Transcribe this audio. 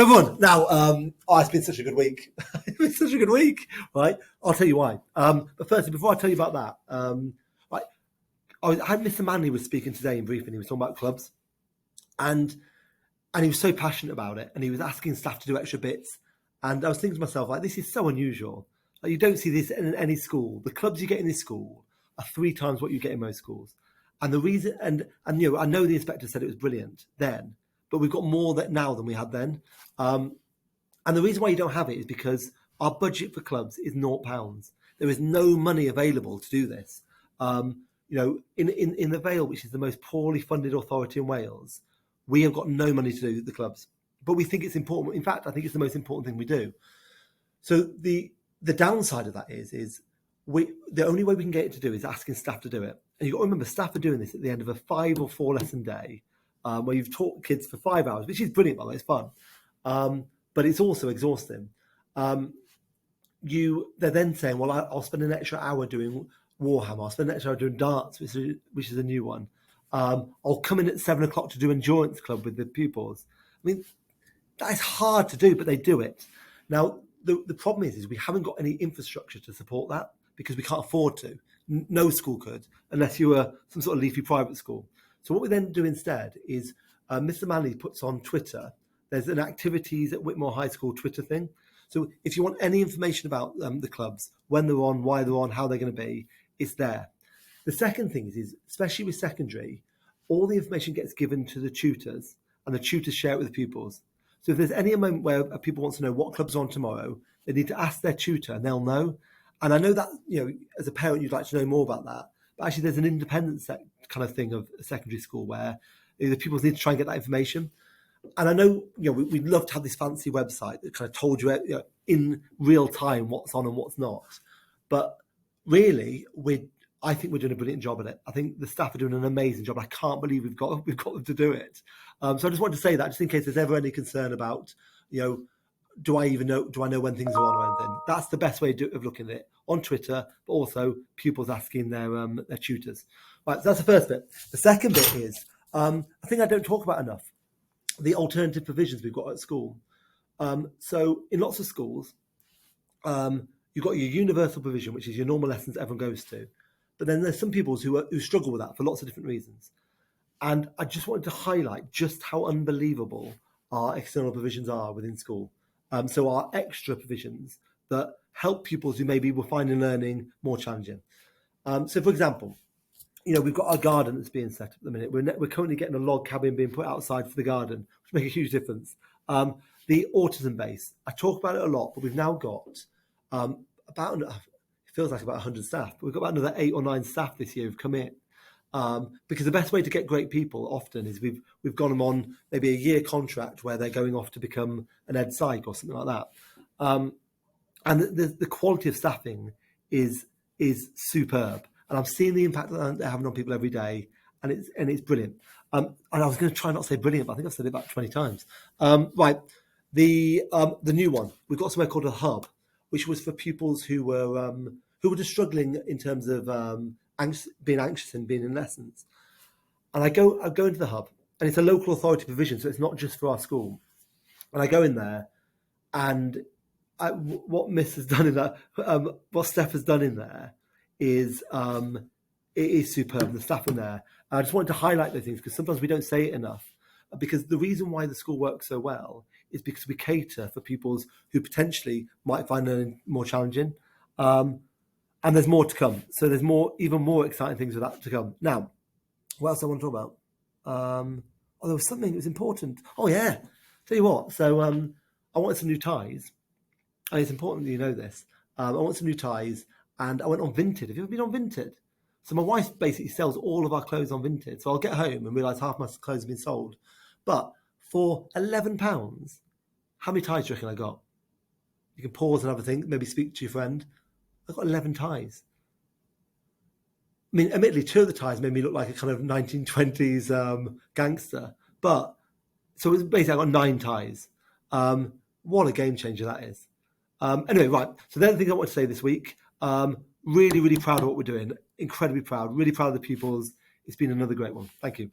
everyone. Now, it's been such a good week. It's been such a good week, right? I'll tell you why. But firstly, before I tell you about that, I had Mr. Manley was speaking today in briefing. He was talking about clubs, and he was so passionate about it, and he was asking staff to do extra bits. And I was thinking to myself, like, this is so unusual. Like, you don't see this in any school. The clubs you get in this school are 3 times what you get in most schools. And the reason, and you know, I know the inspector said it was brilliant then, but we've got more that now than we had then. And the reason why you don't have it is because our budget for clubs is £0. There is no money available to do this. You know, in the Vale, which is the most poorly funded authority in Wales, we have got no money to do the clubs. But we think it's important. In fact, I think it's the most important thing we do. So the downside of that is the only way we can get it to do is asking staff to do it. And you've got to remember, staff are doing this at the end of a 5 or 4 lesson day, where you've taught kids for 5 hours, which is brilliant, by the way, it's fun. But it's also exhausting. They're then saying, well, I'll spend an extra hour doing Warhammer, I'll spend an extra hour doing darts, which is a new one. I'll come in at 7 o'clock to do endurance club with the pupils. I mean, that is hard to do, but they do it. Now, the problem is we haven't got any infrastructure to support that because we can't afford to. No school could, unless you were some sort of leafy private school. So what we then do instead is Mr. Manley puts on Twitter. There's an activities at Whitmore High School Twitter thing. So if you want any information about the clubs, when they're on, why they're on, how they're going to be, it's there. The second thing is especially with secondary, all the information gets given to the tutors and the tutors share it with the pupils. So if there's any moment where a pupil wants to know what club's on tomorrow, they need to ask their tutor and they'll know. And I know that, you know, as a parent, you'd like to know more about that. But actually, there's an independent kind of thing of a secondary school where the pupils need to try and get that information. And I know, you know, we'd love to have this fancy website that kind of told you, you know, in real time what's on and what's not. But really, I think we're doing a brilliant job at it. I think the staff are doing an amazing job. I can't believe we've got them to do it. So I just wanted to say that, just in case there's ever any concern about, you know, do I know when things are on or anything? That's the best way of looking at it, on Twitter, but also pupils asking their tutors. Right, so that's the first bit. The second bit is, I think I don't talk about enough, the alternative provisions we've got at school. So in lots of schools, you've got your universal provision, which is your normal lessons everyone goes to. But then there's some pupils who struggle with that for lots of different reasons. And I just wanted to highlight just how unbelievable our external provisions are within school. So our extra provisions that help pupils who maybe will find learning more challenging. So for example, you know, we've got our garden that's being set up at the minute. We're currently getting a log cabin being put outside for the garden, which make a huge difference. The Autism Base, I talk about it a lot, but we've now got it feels like about 100 staff, but we've got about another 8 or 9 staff this year who've come in. Because the best way to get great people often is we've got them on maybe a year contract where they're going off to become an ed psych or something like that. And the quality of staffing is superb. And I'm seeing the impact that they're having on people every day, and it's brilliant. And I was going to try not to say brilliant, but I think I've said it about 20 times. Right, the new one, we've got somewhere called a hub, which was for pupils who were just struggling in terms of being anxious and being in lessons. And I go into the hub, and it's a local authority provision, so it's not just for our school. And I go in there, and what Miss has done in that, what Steph has done in there is it is superb. The staff in there. I just wanted to highlight those things because sometimes we don't say it enough. Because the reason why the school works so well is because we cater for pupils who potentially might find learning more challenging. And there's more to come. So there's even more exciting things with that to come. Now, what else I want to talk about? There was something that was important. Oh, yeah. Tell you what. So I wanted some new ties. And it's important that you know this. I want some new ties. And I went on Vinted. Have you ever been on Vinted? So my wife basically sells all of our clothes on Vinted. So I'll get home and realise half my clothes have been sold. But for £11, how many ties do you reckon I got? You can pause and have a think, maybe speak to your friend. I got 11 ties. I mean, admittedly, 2 of the ties made me look like a kind of 1920s gangster. But, so it was basically I got 9 ties. What a game changer that is. Anyway, right. So the other thing I want to say this week, really, really proud of what we're doing. Incredibly proud. Really proud of the pupils. It's been another great one. Thank you.